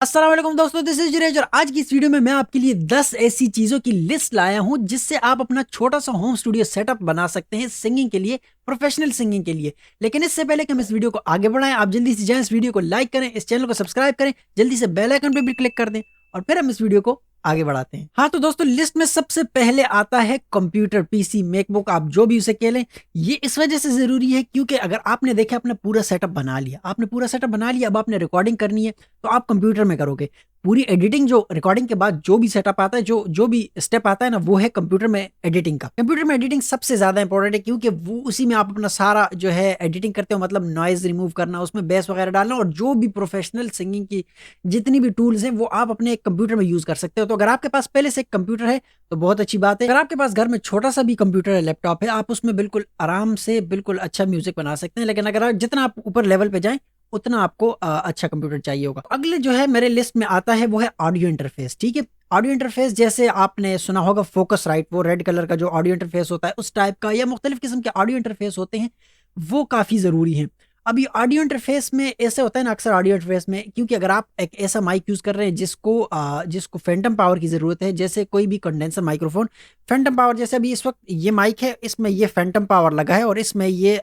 अस्सलाम वालेकुम दोस्तों, दिस इज जुरेज और आज की इस वीडियो में मैं आपके लिए 10 ऐसी चीज़ों की लिस्ट लाया हूं जिससे आप अपना छोटा सा होम स्टूडियो सेटअप बना सकते हैं सिंगिंग के लिए, प्रोफेशनल सिंगिंग के लिए। लेकिन इससे पहले कि हम इस वीडियो को आगे बढ़ाएं, आप जल्दी से जाएं, इस वीडियो को लाइक करें, इस चैनल को सब्सक्राइब करें, जल्दी से बेल आइकन पे भी क्लिक कर दें और फिर हम इस वीडियो को आगे बढ़ाते हैं। हाँ तो दोस्तों, लिस्ट में सबसे पहले आता है कंप्यूटर, पीसी, मैकबुक, आप जो भी उसे कह लें। ये इस वजह से जरूरी है क्योंकि अगर आपने देखा अपना पूरा सेटअप बना लिया, अब आपने रिकॉर्डिंग करनी है तो आप कंप्यूटर में करोगे। पूरी एडिटिंग जो रिकॉर्डिंग के बाद जो भी सेटअप आता है, जो जो भी स्टेप आता है ना, वो है कंप्यूटर में एडिटिंग का। कंप्यूटर में एडिटिंग सबसे ज्यादा इंपॉर्टेंट है क्योंकि वो उसी में आप अपना सारा जो है एडिटिंग करते हो, मतलब नॉइज रिमूव करना, उसमें बेस वगैरह डालना, और जो भी प्रोफेशनल सिंगिंग की जितनी भी टूल्स हैं वो आप अपने एक कंप्यूटर में यूज कर सकते हो। तो अगर आपके पास पहले से एक कंप्यूटर है तो बहुत अच्छी बात है। अगर आपके पास घर में छोटा सा भी कंप्यूटर है, लैपटॉप है, आप उसमें बिल्कुल आराम से बिल्कुल अच्छा म्यूजिक बना सकते हैं। लेकिन अगर जितना आप ऊपर लेवल पे जाएं उतना आपको अच्छा कंप्यूटर चाहिए होगा। अगले जो है मेरे लिस्ट में आता है वो है ऑडियो इंटरफेस। ठीक है, ऑडियो इंटरफेस जैसे आपने सुना होगा फोकस राइट, वो रेड कलर का जो ऑडियो इंटरफेस होता है उस टाइप का, या मुख्तलिफ किस्म के ऑडियो इंटरफेस होते हैं, वो काफ़ी ज़रूरी हैं। अभी ऑडियो इंटरफेस में ऐसे होता है ना, अक्सर ऑडियो इंटरफेस में, क्योंकि अगर आप एक ऐसा माइक यूज़ कर रहे हैं जिसको फैंटम पावर की ज़रूरत है, जैसे कोई भी कंडेंसर माइक्रोफोन, फैंटम पावर, जैसे अभी इस वक्त ये माइक है, इसमें ये फैंटम पावर लगा है और इसमें ये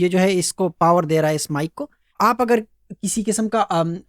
जो है इसको पावर दे रहा है इस माइक को। आप अगर किसी किस्म का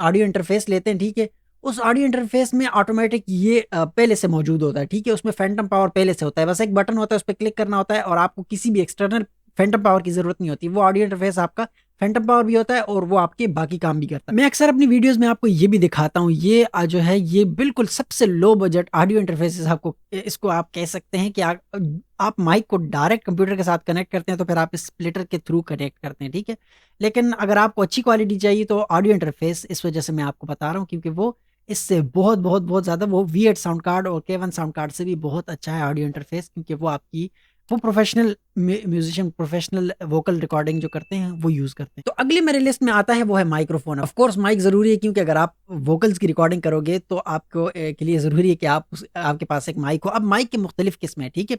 ऑडियो इंटरफेस लेते हैं, ठीक है, उस ऑडियो इंटरफेस में ऑटोमेटिक ये पहले से मौजूद होता है। ठीक है, उसमें फैंटम पावर पहले से होता है, बस एक बटन होता है, उस पर क्लिक करना होता है और आपको किसी भी एक्सटर्नल फैंटम पावर की जरूरत नहीं होती। वो ऑडियो इंटरफेस आपका फैंटम पावर भी होता है और वो आपके बाकी काम भी करता है। मैं अक्सर अपनी वीडियोस में आपको ये भी दिखाता हूँ, ये जो है ये बिल्कुल सबसे लो बजट ऑडियो इंटरफेस आपको, इसको आप कह सकते हैं कि आप माइक को डायरेक्ट कंप्यूटर के साथ कनेक्ट करते हैं तो फिर आप स्प्लिटर के थ्रू कनेक्ट करते हैं। ठीक है, लेकिन अगर आपको अच्छी क्वालिटी चाहिए तो ऑडियो इंटरफेस, इस वजह से मैं आपको बता रहा हूँ क्योंकि वो इससे बहुत बहुत बहुत ज़्यादा, वो V8 साउंड कार्ड और K1 साउंड कार्ड से भी बहुत अच्छा है ऑडियो इंटरफेस, क्योंकि वो professional musician, professional vocal recording जो करते हैं वो यूज़ करते हैं। तो अगली मेरे लिस्ट में आता है वो है माइक्रोफोन। ऑफ कोर्स माइक ज़रूरी है क्योंकि अगर आप वोकल्स की रिकॉर्डिंग करोगे तो आपको के लिए ज़रूरी है कि आपके पास एक माइक हो। अब माइक की मुख्तलिफ किस्में हैं, ठीक है।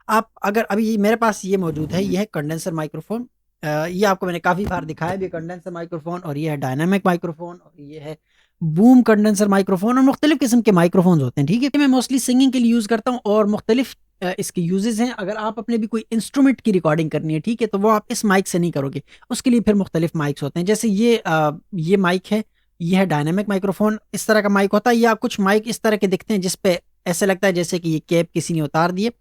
आप अगर अभी मेरे पास ये मौजूद है, ये है कंडेंसर माइक्रोफोन। ये आपको मैंने काफ़ी बार दिखाया भी, कंडेंसर माइक्रोफोन, और ये है डायनामिक माइक्रोफोन, और ये है बूम कंडेंसर माइक्रोफोन, और मुख्तलिफ किस्म के माइक्रोफोन होते हैं। ठीक है, मैं मोस्टली सिंगिंग के लिए यूज़ करता हूँ और मुख्तलिफ इसके यूजेस हैं। अगर आप अपने भी कोई इंस्ट्रूमेंट की रिकॉर्डिंग करनी है, ठीक है, तो वो आप इस माइक से नहीं करोगे, उसके लिए फिर मुख्तलिफ माइक्स होते हैं। जैसे ये माइक है, ये है डायनामिक माइक्रोफोन, इस तरह का माइक होता है। या कुछ माइक इस तरह के दिखते हैं जिसपे ऐसे लगता है जैसे कि ये कैप किसी ने उतार दिए,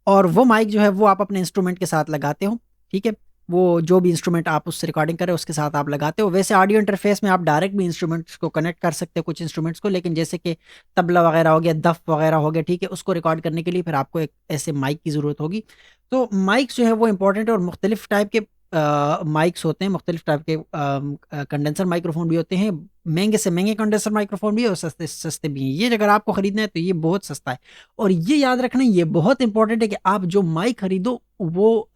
और वो माइक जो है वो आप अपने इंस्ट्रूमेंट के साथ लगाते हो। ठीक है, वो जो भी इंस्ट्रूमेंट आप उससे रिकॉर्डिंग करें उसके साथ आप लगाते हो। वैसे ऑडियो इंटरफेस में आप डायरेक्ट भी इंस्ट्रूमेंट्स को कनेक्ट कर सकते हो, कुछ इंस्ट्रूमेंट्स को, लेकिन जैसे कि तबला वगैरह हो गया, दफ वगैरह हो गया, ठीक है, उसको रिकॉर्ड करने के लिए फिर आपको एक ऐसे माइक की ज़रूरत होगी। तो माइक्स जो है वो इंपॉर्टेंट है, और मुख्तलिफ टाइप के माइक्स होते हैं, मुख्तलिफ टाइप के कंडेंसर माइक्रोफोन भी होते हैं। महंगे से महंगे कंडेंसर माइक्रोफोन भी है और सस्ते से सस्ते भी हैं। ये अगर आपको खरीदना है तो ये बहुत सस्ता है। और ये याद रखना, ये बहुत इंपॉर्टेंट है कि आप जो माइक खरीदो वो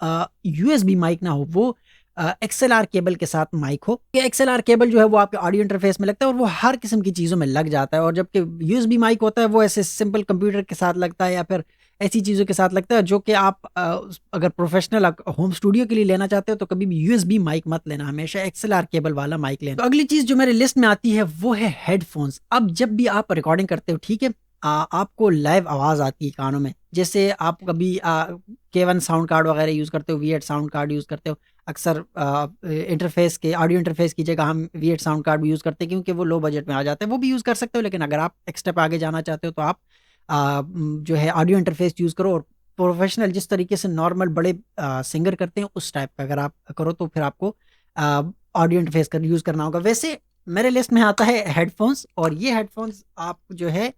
यूएसबी माइक ना हो, वो XLR केबल के साथ माइक हो। ये XLR केबल जो है वो आपके ऑडियो इंटरफेस में लगता है और वो हर किस्म की चीज़ों में लग जाता है। और जबकि यूएसबी माइक होता है वो ऐसे सिंपल कंप्यूटर के साथ लगता है या फिर ऐसी चीज़ों के साथ लगता है जो कि आप अगर प्रोफेशनल होम स्टूडियो के लिए लेना चाहते हो तो कभी भी यूएसबी माइक मत लेना, हमेशा XLR केबल वाला माइक लेना। तो अगली चीज़ जो मेरे लिस्ट में आती है वो है हेडफोन्स। अब जब भी आप रिकॉर्डिंग करते हो, ठीक है, आपको लाइव आवाज़ आती है कानों में। जैसे आप कभी K1 साउंड कार्ड वगैरह यूज़ करते हो, V8 साउंड कार्ड यूज़ करते हो, अक्सर इंटरफेस के ऑडियो इंटरफेस की जगह हम V8 साउंड कार्ड भी यूज़ करते हैं क्योंकि वो लो बजट में आ जाते हैं, वो भी यूज़ कर सकते हो। लेकिन अगर आप एक स्टेप आगे जाना चाहते हो तो आप जो है ऑडियो इंटरफेस यूज़ करो, और प्रोफेशनल जिस तरीके से नॉर्मल बड़े सिंगर करते हैं उस टाइप का अगर आप करो तो फिर आपको ऑडियो इंटरफेस कर यूज़ करना होगा। वैसे मेरे लिस्ट में आता है हेडफोन्स, और ये हेडफोन्स आप जो है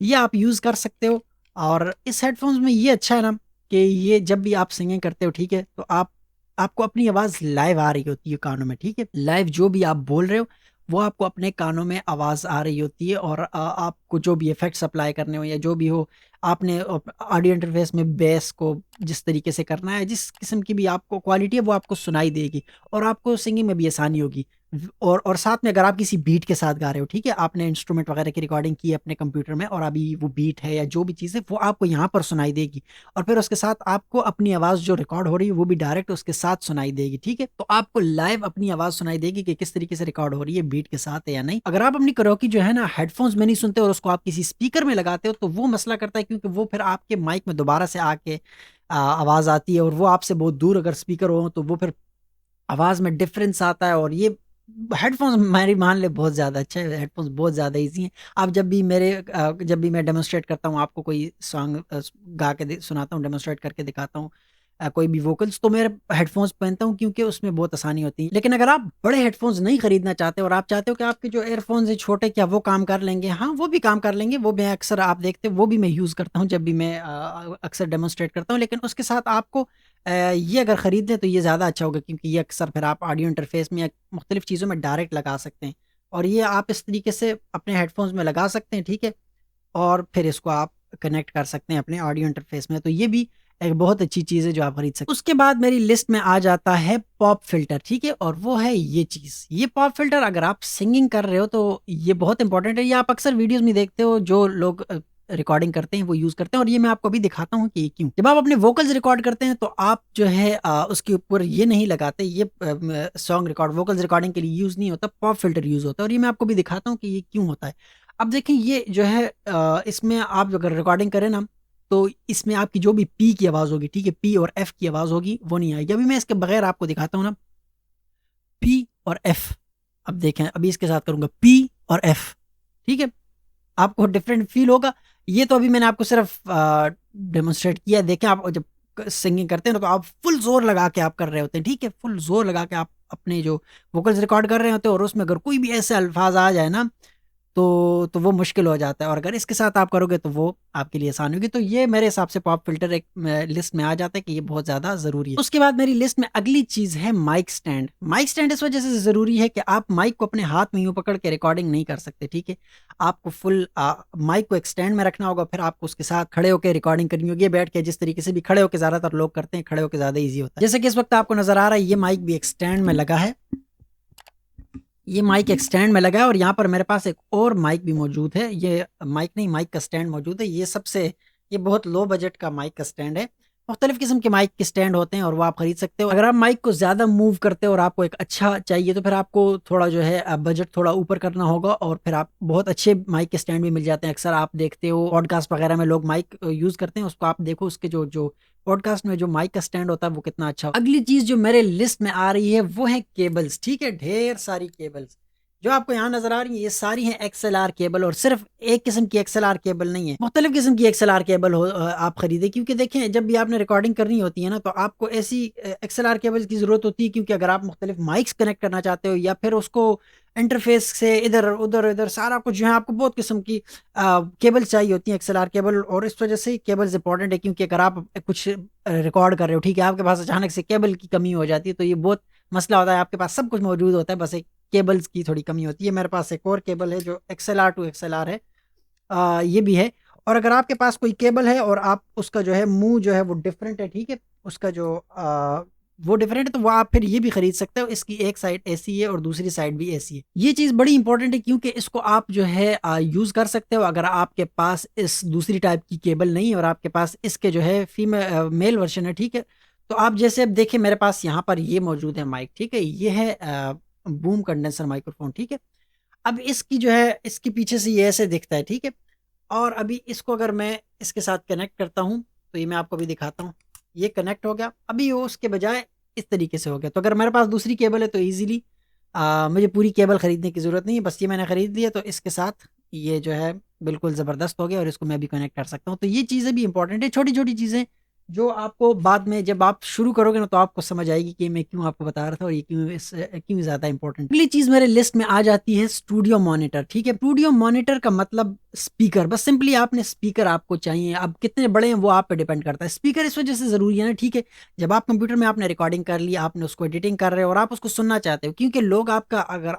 ये आप यूज़ कर सकते हो। और इस हेडफोन्स में ये अच्छा है ना कि ये जब भी आप सिंगिंग करते हो, ठीक है, तो आपको अपनी आवाज़ लाइव आ रही होती है कानों में। ठीक है, लाइव जो भी आप बोल रहे हो वो आपको अपने कानों में आवाज़ आ रही होती है, और आपको जो भी इफ़ेक्ट्स अप्लाई करने हो या जो भी हो, आपने ऑडियो इंटरफेस में बेस को जिस तरीके से करना है, जिस किस्म की भी आपको क्वालिटी है वो आपको सुनाई देगी और आपको सिंगिंग में भी आसानी होगी। और साथ में अगर आप किसी बीट के साथ गा रहे हो, ठीक है, आपने इंस्ट्रूमेंट वगैरह की रिकॉर्डिंग की है अपने कंप्यूटर में और अभी वो बीट है या जो भी चीज़ है वो आपको यहाँ पर सुनाई देगी और फिर उसके साथ आपको अपनी आवाज़ जो रिकॉर्ड हो रही है वो भी डायरेक्ट उसके साथ सुनाई देगी, ठीक है। तो आपको लाइव अपनी आवाज़ सुनाई देगी कि किस तरीके से रिकॉर्ड हो रही है, बीट के साथ है या नहीं। अगर आप अपनी कराओके जो है ना हेडफोन्स में नहीं सुनते और उसको आप किसी स्पीकर में लगाते हो तो वो मसला करता है, क्योंकि वो फिर आपके माइक में दोबारा से आके आवाज़ आती है और वो आपसे बहुत दूर अगर स्पीकर हो तो वो फिर आवाज़ में डिफरेंस आता है। और ये हेडफ़ोन्स मेरी मान ले बहुत ज़्यादा अच्छा है, हेडफ़ोन्स बहुत ज़्यादा ईज़ी हैं। आप जब भी मैं डेमोंस्ट्रेट करता हूँ, आपको कोई सॉन्ग गा के सुनाता हूँ, डेमोंस्ट्रेट करके दिखाता हूँ कोई भी वोकल्स, तो मैं हेडफ़ोन्स पहनता हूँ क्योंकि उसमें बहुत आसानी होती है। लेकिन अगर आप बड़े हेडफ़ोन्स नहीं खरीदना चाहते और आप चाहते हो कि आपके जो एयरफ़ोन्स हैं छोटे, क्या वो काम कर लेंगे? हाँ, वो भी काम कर लेंगे, वो मैं अक्सर आप देखते हो वो भी मैं यूज़ करता हूँ जब भी मैं अक्सर डेमोंस्ट्रेट करता हूँ। लेकिन उसके साथ आपको ये अगर खरीद लें तो ये ज़्यादा अच्छा होगा, क्योंकि ये अक्सर फिर आप ऑडियो इंटरफ़ेस में या मुख्तलिफ़ चीज़ों में डायरेक्ट लगा सकते हैं और ये आप इस तरीके से अपने हेडफ़ोन्स में लगा सकते हैं, ठीक है? और फिर इसको आप कनेक्ट कर सकते हैं अपने ऑडियो इंटरफ़ेस में, तो ये भी एक बहुत अच्छी चीज़ है जो आप खरीद सकते हैं। उसके बाद मेरी लिस्ट में आ जाता है पॉप फ़िल्टर, ठीक है? और वो है ये चीज़, ये पॉप फ़िल्टर अगर आप सिंगिंग कर रहे हो तो ये बहुत इंपॉर्टेंट है। ये आप अक्सर वीडियोज़ में देखते हो जो लोग रिकॉर्डिंग करते हैं वो यूज़ करते हैं और ये मैं आपको अभी दिखाता हूँ कि ये क्यों। जब आप अपने वोकल्स रिकॉर्ड करते हैं तो आप जो है उसके ऊपर ये नहीं लगाते, ये सॉन्ग रिकॉर्ड वोकल्स रिकॉर्डिंग के लिए यूज़ नहीं होता, पॉप फ़िल्टर यूज़ होता है और ये मैं आपको भी दिखाता हूँ कि ये क्यों होता है। अब देखें ये जो है इसमें आप अगर रिकॉर्डिंग करें ना, तो इसमें आपकी जो भी पी की आवाज़ होगी, ठीक है? पी और एफ की आवाज़ होगी वो नहीं आएगी। अभी मैं इसके बगैर आपको दिखाता हूँ ना, पी और एफ। अब देखें, अभी इसके साथ करूँगा पी और एफ, ठीक है? आपको डिफरेंट फ़ील होगा। ये तो अभी मैंने आपको सिर्फ़ डेमोंस्ट्रेट किया है। देखें, आप जब सिंगिंग करते हैं ना तो आप फुल ज़ोर लगा के आप कर रहे होते हैं, ठीक है? फुल ज़ोर लगा के आप अपने जो वोकल्स रिकॉर्ड कर रहे होते हैं और उसमें अगर कोई भी ऐसे अल्फ़ाज़ आ जाए ना तो वो मुश्किल हो जाता है और अगर इसके साथ आप करोगे तो वो आपके लिए आसान होगी। तो ये मेरे हिसाब से पॉप फ़िल्टर एक लिस्ट में आ जाता है कि ये बहुत ज़्यादा ज़रूरी है। उसके बाद मेरी लिस्ट में अगली चीज़ है माइक स्टैंड। माइक स्टैंड इस वज़ह से ज़रूरी है कि आप माइक को अपने हाथ में यूँ पकड़ के रिकॉर्डिंग नहीं कर सकते, ठीक है? आपको फुल माइक को एक स्टैंड में रखना होगा, फिर आपको उसके साथ खड़े होके रिकॉर्डिंग करनी होगी या बैठ के, जिस तरीके से भी खड़े होके ज़्यादातर लोग करते हैं, खड़े होके ज़्यादा ईज़ी होता है। जैसे कि इस वक़्त आपको नज़र आ रहा है ये माइक भी एक स्टैंड में लगा है। ये माइक एक स्टैंड में लगा है और यहाँ पर मेरे पास एक और माइक भी मौजूद है। ये माइक नहीं, माइक का स्टैंड मौजूद है। ये बहुत लो बजट का माइक का स्टैंड है। मुख्तलिफ़ किस्म के माइक के स्टैंड होते हैं और वो आप खरीद सकते हो। अगर आप माइक को ज़्यादा मूव करते हो और आपको एक अच्छा चाहिए तो फिर आपको थोड़ा जो है बजट थोड़ा ऊपर करना होगा और फिर आप बहुत अच्छे माइक के स्टैंड भी मिल जाते हैं। अक्सर आप देखते हो पॉडकास्ट वगैरह में लोग माइक यूज़ करते हैं, उसको आप देखो उसके जो जो पॉडकास्ट में जो माइक का स्टैंड होता है वो कितना अच्छा। अगली चीज़ जो मेरे लिस्ट में आ रही है वो है केबल्स, ठीक है? ढेर सारी केबल्स। जो आपको यहाँ नज़र आ रही है ये सारी हैं एक्सएलआर केबल और सिर्फ़ एक किस्म की एक्सएलआर केबल नहीं है, मुख्तलिफ़ किस्म की एक्सएलआर केबल आप खरीदें, क्योंकि देखें जब भी आपने रिकॉर्डिंग करनी होती है ना तो आपको ऐसी एक्सएलआर केबल्स की ज़रूरत होती है, क्योंकि अगर आप मुख्तलिफ़ माइक्स कनेक्ट करना चाहते हो या फिर उसको इंटरफ़ेस से इधर सारा कुछ जो है आपको बहुत किस्म की केबल्स चाहिए होती हैं, एक्सएलआर केबल। और इस वज़ह से केबल्स इंपॉर्टेंट है, क्योंकि अगर आप कुछ रिकॉर्ड कर रहे हो, ठीक है, आपके पास अचानक से केबल की कमी हो जाती है तो ये बहुत मसला होता है। आपके पास सब कुछ मौजूद होता है, बस एक केबल्स की थोड़ी कमी होती है। मेरे पास एक और केबल है जो एक्सएलआर टू एक्सएलआर है, ये भी है। और अगर आपके पास कोई केबल है और आप उसका जो है मुँह जो है वो डिफरेंट है, ठीक है? उसका जो वो डिफरेंट है तो वो आप फिर ये भी खरीद सकते हो। इसकी एक साइड ऐसी है और दूसरी साइड भी ऐसी है। ये चीज़ बड़ी इंपॉर्टेंट है क्योंकि इसको आप जो है यूज़ कर सकते हो अगर आपके पास इस दूसरी टाइप की केबल नहीं है और आपके पास इसके जो है मेल वर्ज़न है, ठीक है? तो आप जैसे अब देखिए मेरे पास यहाँ पर ये मौजूद है माइक, ठीक है? ये है बूम कंडेंसर माइक्रोफ़ोन, ठीक है? अब इसकी जो है इसके पीछे से ये ऐसे दिखता है, ठीक है? और अभी इसको अगर मैं इसके साथ कनेक्ट करता हूँ, तो ये मैं आपको अभी दिखाता हूँ। ये कनेक्ट हो गया, अभी वो उसके बजाय इस तरीके से हो गया। तो अगर मेरे पास दूसरी केबल है तो ईज़िली मुझे पूरी केबल खरीदने की ज़रूरत नहीं है, बस ये मैंने खरीद लिया तो इसके साथ ये जो है बिल्कुल ज़बरदस्त हो गया और इसको मैं भी कनेक्ट कर सकता हूँ। तो ये चीज़ें भी इंपॉर्टेंट है, छोटी-छोटी चीज़ें जो आपको बाद में जब आप शुरू करोगे ना तो आपको समझ आएगी कि मैं क्यों आपको बता रहा था और ये क्यों ज़्यादा इंपॉर्टेंट। अगली चीज़ मेरे लिस्ट में आ जाती है स्टूडियो मॉनिटर, ठीक है? स्टूडियो मॉनिटर का मतलब स्पीकर, बस सिंपली आपने स्पीकर आपको चाहिए। अब कितने बड़े हैं वो आप पे डिपेंड करता है। स्पीकर इस वजह से ज़रूरी है ना, ठीक है? जब आप कंप्यूटर में आपने रिकॉर्डिंग कर ली, आपने उसको एडिटिंग कर रहे हो और आप उसको सुनना चाहते हो, क्योंकि लोग आपका अगर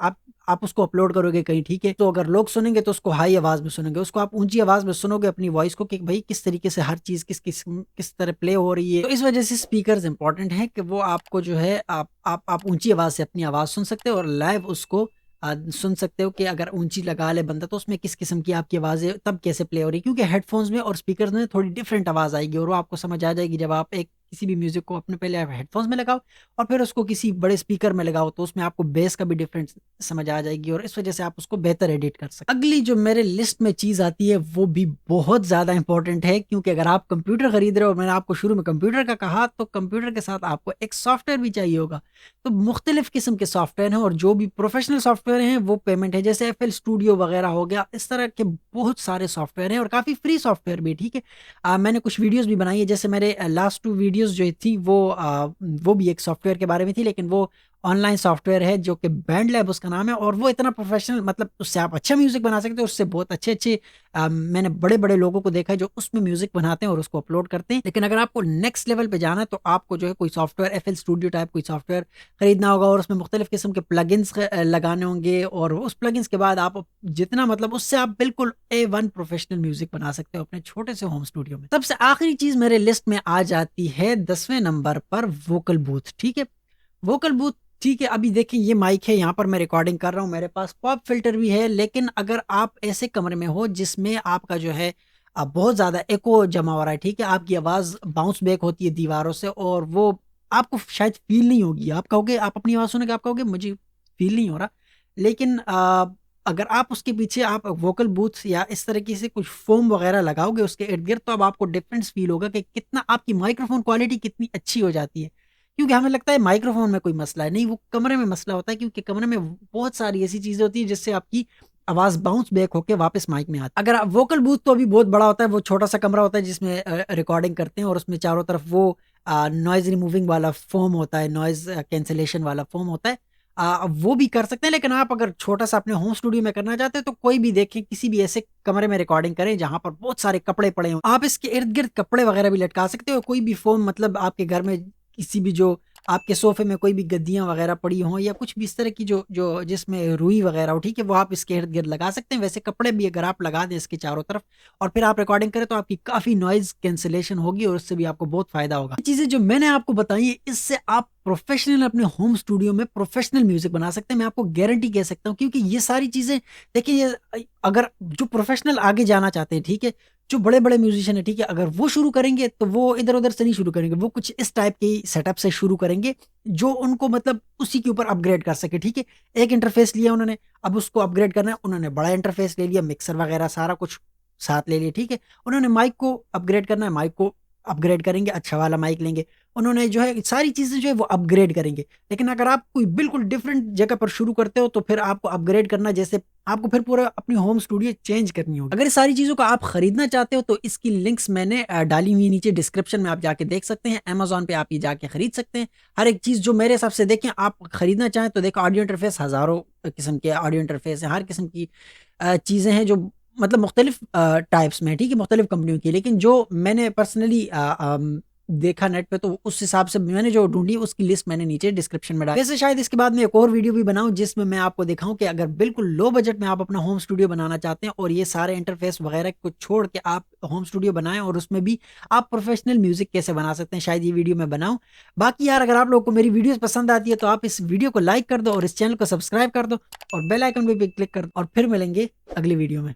आप उसको अपलोड करोगे कहीं, ठीक है, तो अगर लोग सुनेंगे तो उसको हाई आवाज में सुनेंगे, उसको आप ऊंची आवाज में सुनोगे अपनी वॉइस को कि भाई किस तरीके से हर चीज किस तरह प्ले हो रही है। तो इस वजह से स्पीकर्स इंपॉर्टेंट है कि वो आपको जो है आप ऊंची आवाज से अपनी आवाज सुन सकते हो और लाइव उसको सुन सकते हो कि अगर ऊंची लगा ले बंदा तो उसमें किस किस्म की आपकी आवाज़ तब कैसे प्ले हो रही है, क्योंकि हेडफोन्स में और स्पीकर्स में थोड़ी डिफरेंट आवाज़ आएगी और वो आपको समझ आ जाएगी जब आप एक किसी भी म्यूजिक को अपने पहले आप हेडफोन्स में लगाओ और फिर उसको किसी बड़े स्पीकर में लगाओ तो उसमें आपको बेस का भी डिफरेंस समझ आ जाएगी और इस वजह से आप उसको बेहतर एडिट कर सकते। अगली जो मेरे लिस्ट में चीज़ आती है वो भी बहुत ज़्यादा इंपॉर्टेंट है, क्योंकि अगर आप कंप्यूटर खरीद रहे हो और मैंने आपको शुरू में कंप्यूटर का कहा, तो कंप्यूटर के साथ आपको एक सॉफ्टवेयर भी चाहिए होगा। तो मुख्तलिफ किस्म के सॉफ्टवेयर हैं और जो भी प्रोफेशनल सॉफ्टवेयर हैं वो पेमेंट है, जैसे FL स्टूडियो वगैरह हो गया, इस तरह के बहुत सारे सॉफ्टवेयर हैं और काफ़ी फ्री सॉफ्टवेयर भी, ठीक है। मैंने कुछ वीडियोस भी बनाई है, जैसे मेरे लास्ट 2 वीडियोस जो थी वो भी एक सॉफ्टवेयर के बारे में थी, लेकिन वो ऑनलाइन सॉफ्टवेयर है जो कि बैंड लैब उसका नाम है और वो इतना प्रोफेशनल, मतलब उससे आप अच्छा म्यूजिक बना सकते हो, उससे बहुत अच्छे अच्छे मैंने बड़े बड़े लोगों को देखा है जो उसमें म्यूजिक बनाते हैं और उसको अपलोड करते हैं। लेकिन अगर आपको नेक्स्ट लेवल पे जाना है तो आपको जो है कोई सॉफ्टवेयर FL स्टूडियो टाइप कोई सॉफ्टवेयर खरीदना होगा और उसमें मुख्तलिफ किस्म के प्लगइन्स लगाने होंगे और उस प्लगइन्स के बाद आप जितना मतलब उससे आप बिल्कुल A1 प्रोफेशनल म्यूजिक बना सकते हो अपने छोटे से होम स्टूडियो में। सबसे आखिरी चीज मेरे लिस्ट में आ जाती है 10वें नंबर पर, वोकल बूथ, ठीक है। वोकल बूथ, ठीक है, अभी देखिए ये माइक है, यहाँ पर मैं रिकॉर्डिंग कर रहा हूँ, मेरे पास पॉप फिल्टर भी है, लेकिन अगर आप ऐसे कमरे में हो जिसमें आपका जो है बहुत ज़्यादा एको जमा हो रहा है, ठीक है, आपकी आवाज़ बाउंस बैक होती है दीवारों से और वो आपको शायद फील नहीं होगी, आप कहोगे, आप अपनी आवाज़ सुनोगे आप कहोगे मुझे फील नहीं हो रहा, लेकिन अगर आप उसके पीछे आप वोकल बूथ या इस तरीके से कुछ फोम वगैरह लगाओगे उसके इर्द गिर्द, तो अब आपको डिफरेंस फील होगा कि कितना आपकी माइक्रोफोन क्वालिटी कितनी अच्छी हो जाती है। क्योंकि हमें लगता है माइक्रोफोन में कोई मसला है, नहीं, वो कमरे में मसला होता है, क्योंकि कमरे में बहुत सारी ऐसी चीजें होती है जिससे आपकी आवाज बाउंस बैक होकर वापस माइक में आती है। अगर आप वोकल बूथ तो अभी बहुत बड़ा होता है, वो छोटा सा कमरा होता है जिसमें रिकॉर्डिंग करते हैं और उसमें चारों तरफ वो नॉइज रिमूविंग वाला फोम होता है, नॉइज कैंसिलेशन वाला फोम होता है, वो भी कर सकते हैं। लेकिन आप अगर छोटा सा अपने होम स्टूडियो में करना चाहते हैं तो कोई भी देखें, किसी भी ऐसे कमरे में रिकॉर्डिंग करें जहां पर बहुत सारे कपड़े पड़े हों, आप इसके इर्द गिर्द कपड़े वगैरह भी लटका सकते हो। कोई भी फोम, मतलब आपके घर में किसी भी जो आपके सोफे में कोई भी गद्दियां वगैरह पड़ी हों या कुछ भी इस तरह की जो जो जिसमें रुई वगैरह हो, ठीक है, वो आप इसके इर्द गिर्द लगा सकते हैं। वैसे कपड़े भी अगर आप लगा दें इसके चारों तरफ और फिर आप रिकॉर्डिंग करें तो आपकी काफी नॉइज कैंसिलेशन होगी और उससे भी आपको बहुत फायदा होगा। चीजें जो मैंने आपको बताई है, इससे आप प्रोफेशनल अपने होम स्टूडियो में प्रोफेशनल म्यूजिक बना सकते हैं, मैं आपको गारंटी कह सकता हूँ, क्योंकि ये सारी चीजें देखिए, अगर जो प्रोफेशनल आगे जाना चाहते हैं, ठीक है, जो बड़े बड़े म्यूजिशियन है, ठीक है, अगर वो शुरू करेंगे तो वो इधर उधर से नहीं शुरू करेंगे, वो कुछ इस टाइप के सेटअप से शुरू करेंगे जो उनको मतलब उसी के ऊपर अपग्रेड कर सके, ठीक है। एक इंटरफेस लिया उन्होंने, अब उसको अपग्रेड करना है, उन्होंने बड़ा इंटरफेस ले लिया, मिक्सर वगैरह सारा कुछ साथ ले लिया, ठीक है। उन्होंने माइक को अपग्रेड करना है, माइक को अपग्रेड करेंगे, अच्छा वाला माइक लेंगे, उन्होंने जो है सारी चीजें जो है वो अपग्रेड करेंगे। लेकिन अगर आप कोई बिल्कुल डिफरेंट जगह पर शुरू करते हो तो फिर आपको अपग्रेड करना, जैसे आपको फिर पूरा अपनी होम स्टूडियो चेंज करनी होगी। अगर इस सारी चीजों को आप खरीदना चाहते हो तो इसकी लिंक्स मैंने डाली हुई नीचे डिस्क्रिप्शन में, आप जाके देख सकते हैं। Amazon पे आप ये जाके खरीद सकते हैं हर एक चीज जो मेरे हिसाब से। देखें, आप खरीदना चाहें तो देखो, ऑडियो इंटरफेस हजारों किस्म के ऑडियो इंटरफेस है, हर किस्म की चीजें हैं जो मतलब मुख्तलिफ टाइप्स में, ठीक है, मुख्तलिफ कंपनियों की। लेकिन जो मैंने पर्सनली देखा नेट पे, तो उस हिसाब से मैंने जो ढूंढी उसकी लिस्ट मैंने नीचे डिस्क्रिप्शन में डाली। वैसे शायद इसके बाद में एक और वीडियो भी बनाऊं जिसमें मैं आपको दिखाऊं कि अगर बिल्कुल लो बजट में आप अपना होम स्टूडियो बनाना चाहते हैं और ये सारे इंटरफेस वगैरह को छोड़ के आप होम स्टूडियो बनाएं और उसमें भी आप प्रोफेशनल म्यूजिक कैसे बना सकते हैं, शायद ये वीडियो मैं बनाऊं। बाकी यार, अगर आप लोगों को मेरी वीडियोस पसंद आती है तो आप इस वीडियो को लाइक कर दो और इस चैनल को सब्सक्राइब कर दो और बेल आइकन पे भी क्लिक कर दो और फिर मिलेंगे अगली वीडियो में।